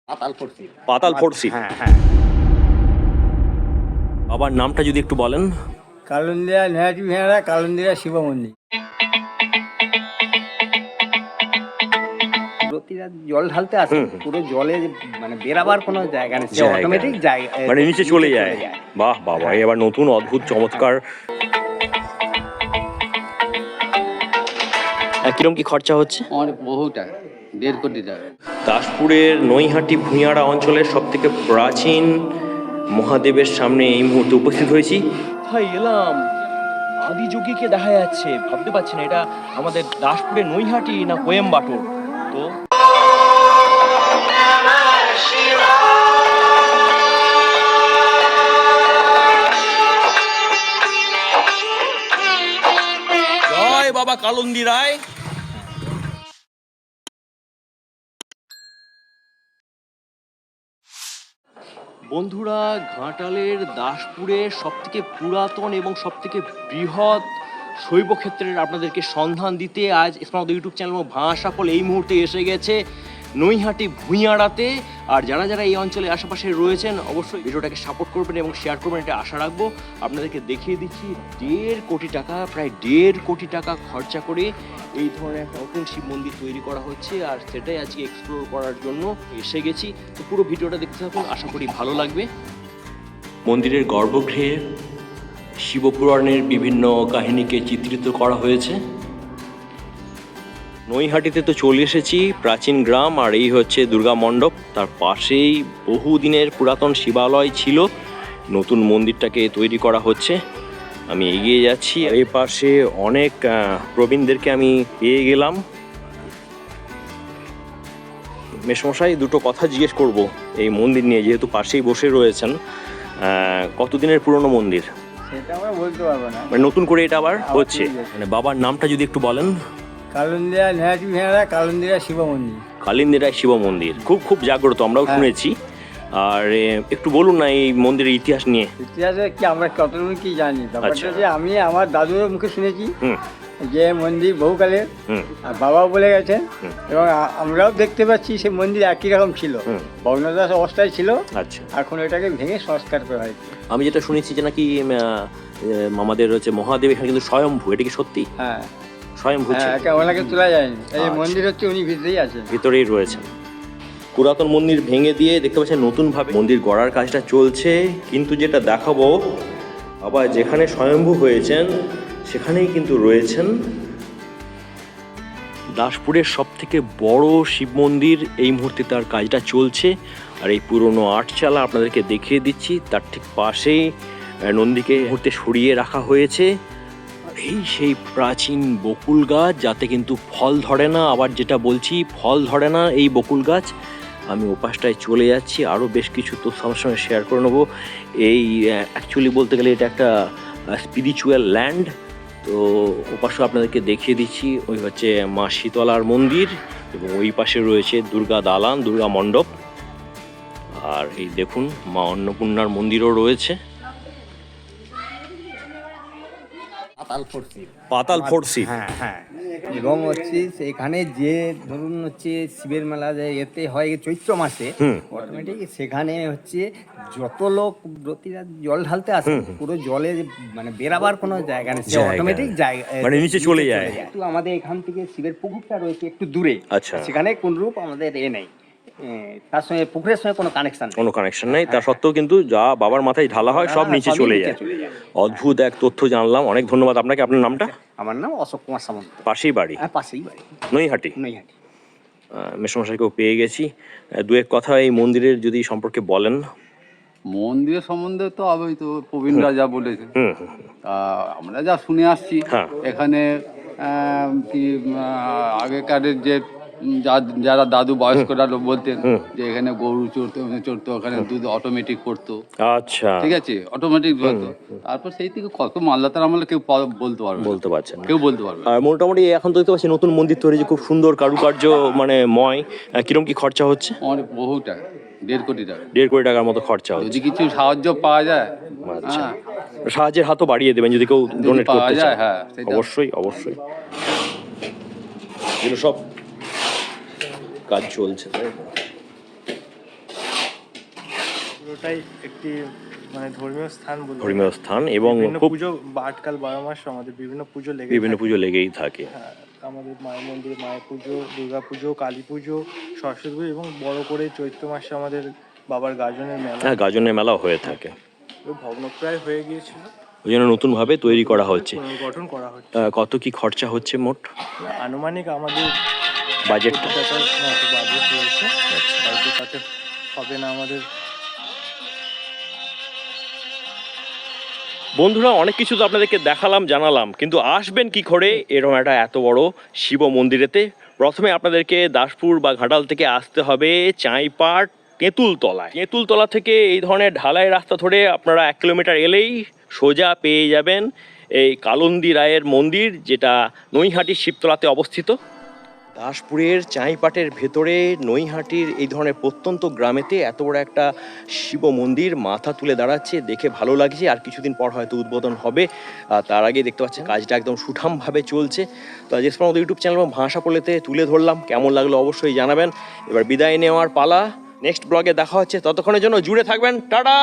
পাতাল ফোর্ট শিব। হ্যাঁ হ্যাঁ। আবার নামটা যদি একটু বলেন। কালুন্দিয়া নেহাটি ভেড়া কালুন্দিয়া শিব মন্দির। প্রতিটা জল ঢালতে আসে, পুরো জলে মানে বেরাবার কোনো জায়গা নেই, সে অটোমেটিক জায়গা মানে নিচে চলে যায়। বাহ বাবা, এবার নতুন অদ্ভুত চমৎকার। কিরম কি খরচা হচ্ছে? আমার বহু টাকা, 1.5 কোটি টাকা। দাসপুরের নৈহাটি ভূঁইয়াড়া অঞ্চলের সব থেকে প্রাচীন মহাদেবের সামনে এই মুহূর্তে উপস্থিত হয়েছি। ভাই এলাম, আদি যুগীকে দেখা যাচ্ছে, ভাবতে পারছি না এটা আমাদের দাসপুরের নৈহাটি না কোয়েম্বাটোর। তো জয় বাবা কালুন্দি রায়। বন্ধুরা, ঘাটালের দাসপুরের সবথেকে পুরাতন এবং সবথেকে বৃহৎ শৈবক্ষেত্রের আপনাদেরকে সন্ধান দিতে আজ আমাদের ইউটিউব চ্যানেল ভাষাফল এই মুহূর্তে এসে গেছে নৈহাটি ভূঁইয়াড়াতে। আর যারা যারা এই অঞ্চলের আশেপাশে রয়েছেন অবশ্যই ভিডিওটাকে সাপোর্ট করবেন এবং শেয়ার করবেন, এটা আশা রাখবো। আপনাদেরকে দেখিয়ে দিচ্ছি 1.5 কোটি টাকা, প্রায় 1.5 কোটি টাকা খরচা করে এই ধরনের একটা নতুন শিব মন্দির তৈরি করা হচ্ছে, আর সেটাই আজকে এক্সপ্লোর করার জন্য এসে গেছি। তো পুরো ভিডিওটা দেখতে থাকুন, আশা করি ভালো লাগবে। মন্দিরের গর্ভগৃহে শিবপুরাণের বিভিন্ন কাহিনীকে চিত্রিত করা হয়েছে। নৈহাটিতে তো চলে এসেছি, প্রাচীন গ্রাম, আর এই হচ্ছে দুর্গা মণ্ডপ। তার পাশেই বহুদিনের পুরাতন শিবালয় ছিল, নতুন মন্দিরটাকে তৈরি করা হচ্ছে। আমি এগিয়ে যাচ্ছি, এই পাশে অনেক প্রবীণদেরকে আমি পেয়ে গেলাম। মেসমশাই, দুটো কথা জিজ্ঞেস করব এই মন্দির নিয়ে, যেহেতু পাশেই বসে রয়েছেন। কতদিনের পুরনো মন্দির? সেটা আমরা বলতে পারবো না, মানে নতুন করে এটা আবার হচ্ছে। মানে বাবার নামটা যদি একটু বলেন। কালুন্দিয়া নেহাটি ভেড়া কালুন্দিয়া শিব মন্দির। কালিন্দিরায় শিব মন্দির খুব খুব জাগ্রত, আমরাও শুনেছি। আর একটু বলুন না এই মন্দিরের ইতিহাস নিয়ে। ইতিহাসে কি আমরা কতটুকু কি জানি, ব্যাপারটা যে আমি আমার দাদুর মুখে শুনেছি যে মন্দির বহুকালের, আর বাবাও বলে গেছেন এবং আমরাও দেখতে পাচ্ছি সে মন্দির একই রকম ছিল, ভগ্নদাস অবস্থায় ছিল। আচ্ছা, এখন এটাকে ভেঙে সংস্কার করা হয়েছে। আমি যেটা শুনেছি যে নাকি আমাদের হচ্ছে মহাদেব এখানে কিন্তু স্বয়ম্ভু, এটা কি সত্যি? হ্যাঁ, স্বয়ম্ভু, ওনাকে তোলা যায়নি, এই মন্দির হচ্ছে উনি ভিতরেই আছেন, ভিতরেই রয়েছেন। পুরাতন মন্দির ভেঙে দিয়ে দেখতে পাচ্ছেন নতুনভাবে মন্দির গড়ার কাজটা চলছে। কিন্তু যেটা দেখাবো, আবার যেখানে স্বয়ম্ভু হয়েছেন সেখানেই কিন্তু রয়েছেন দাসপুরের সব থেকে বড় শিব মন্দির। এই মুহূর্তে তার কাজটা চলছে, আর এই পুরনো আটচালা আপনাদেরকে দেখিয়ে দিচ্ছি। তার ঠিক পাশেই নন্দীকে মুহূর্তে সরিয়ে রাখা হয়েছে। এই সেই প্রাচীন বকুল গাছ, যাতে কিন্তু ফল ধরে না। আবার যেটা বলছি, ফল ধরে না এই বকুল গাছ। আমি ওপাশটায় চলে যাচ্ছি, আরও বেশ কিছু তথ্য আমার সঙ্গে শেয়ার করে নেবো। এই অ্যাকচুয়ালি বলতে গেলে এটা একটা স্পিরিচুয়াল ল্যান্ড। তো ওপাশে আপনাদেরকে দেখিয়ে দিচ্ছি, ওই হচ্ছে মা শীতলার মন্দির এবং ওই পাশে রয়েছে দুর্গা দালান, দুর্গা মণ্ডপ। আর এই দেখুন মা অন্নপূর্ণার মন্দিরও রয়েছে। পাতাল ফোর্ট শিব। হ্যাঁ হ্যাঁ। এবং হচ্ছে সেখানে যে ধরুন হচ্ছে শিবের মেলা যে এতে হয় চৈত্র মাসে, অটোমেটিক সেখানে হচ্ছে যত লোক প্রতিটা জল ঢালতে আসে, পুরো জলে মানে বেরাবার কোনো জায়গা নেই, সে অটোমেটিক জায়গা মানে নিচে চলে যায়। একটু আমাদের এখান থেকে শিবের পুকুরটা রয়েছে একটু দূরে, আচ্ছা, সেখানে কোন রূপ আমাদের নেই, তার সঙ্গে পুকুরের সঙ্গে কোনো কানেকশন নেই। তা সত্ত্বেও কিন্তু যা বাবার মাথায় ঢালা হয় সব নিচে চলে যায়। অদ্ভুত এক তথ্য জানলাম, অনেক ধন্যবাদ আপনাকে। আপনার নামটা? আমার নাম অশোক কুমার সামন্ত। পাশেই বাড়ি? হ্যাঁ, পাশেই বাড়ি, নৈহাটি। নৈহাটি। মেসমশাইকেও পেয়ে গেছি। দু এক কথা এই মন্দিরের যদি সম্পর্কে বলেন। মন্দিরের সম্বন্ধে তো আমি তো প্রবীণরা যা বলেছে, আমরা যা শুনে আসছি, এখানে কি আগেকারের যে যারা দাদু বয়স্করা বলতেন যে এখানে গরু চড়তো, ওখানে দুধ অটোমেটিক করতো। আচ্ছা, ঠিক আছে, অটোমেটিক হতো। তারপর সেই থেকে কত মাল্লাতার আমলে কেউ বলতে পারছেন, কেউ বলতে পারবে। আর মোটামুটি এখন তো দেখতে পাচ্ছি নতুন মন্দির তৈরি, খুব সুন্দর কারুকার্য মানে ময়। কিরম কি খরচা হচ্ছে? অনেক, বহু টাকা, 1.5 কোটি টাকা। 1.5 কোটি টাকার মতো খরচা হচ্ছে। যদি কিছু সাহায্য পাওয়া যায়, আচ্ছা, সাহায্যের হাতও বাড়িয়ে দেবেন যদি কেউ ডোনেট করতে চায়। হ্যাঁ, অবশ্যই অবশ্যই। এগুলো সব কাজ চলছে, তাই পুরোটাই একটি মানে ধর্মীয় স্থান বলতে ধর্মীয় স্থান এবং বিভিন্ন খুব পুজো আটকাল 12 মাস আমাদের বিভিন্ন পুজো লেগে বিভিন্ন থাকে। পুজো লেগেই থাকে। হ্যাঁ, আমাদের মায়ের মন্দিরে মায়ের পুজো, দুর্গা পুজো, কালী পুজো, সরস্বতী পুজো এবং বড় করে চৈত্র মাসে আমাদের বাবার গাজনের মেলা। হ্যাঁ, গাজনের মেলাও হয়ে থাকে। ভগ্নপ্রায় হয়ে গিয়েছিল, ওই জন্য নতুনভাবে তৈরি করা হচ্ছে। পুনর্গঠন করা হচ্ছে। কত কি খরচা হচ্ছে মোট আনুমানিক আমাদের বাজেটটা? বাজেট রয়েছে, হয়তো তাতে হবে না আমাদের। বন্ধুরা, অনেক কিছু তো আপনাদেরকে দেখালাম, জানালাম, কিন্তু আসবেন কি করে এরকম একটা এত বড় শিব মন্দিরেতে? প্রথমে আপনাদেরকে দাসপুর বা ঘাটাল থেকে আসতে হবে চাঁইপাট তেঁতুলতলায়। তেঁতুলতলা থেকে এই ধরনের ঢালাই রাস্তা ধরে আপনারা 1 কিলোমিটার এলেই সোজা পেয়ে যাবেন এই কালন্দি রায়ের মন্দির, যেটা নৈহাটির শিবতলাতে অবস্থিত। দাসপুরের চাঁইপাটের ভেতরে নৈহাটির এই ধরনের প্রত্যন্ত গ্রামেতে এত বড় একটা শিব মন্দির মাথা তুলে দাঁড়াচ্ছে, দেখে ভালো লাগছে। আর কিছুদিন পর হয়তো উদ্বোধন হবে, তার আগে দেখতে পাচ্ছেন কাজটা একদম সুঠামভাবে চলছে। তো আজ আমাদের ইউটিউব চ্যানেল ভাষা পড়লেতে তুলে ধরলাম, কেমন লাগলো অবশ্যই জানাবেন। এবার বিদায় নেওয়ার পালা, নেক্সট ব্লগে দেখা হচ্ছে, ততক্ষণের জন্য জুড়ে থাকবেন, টাটা।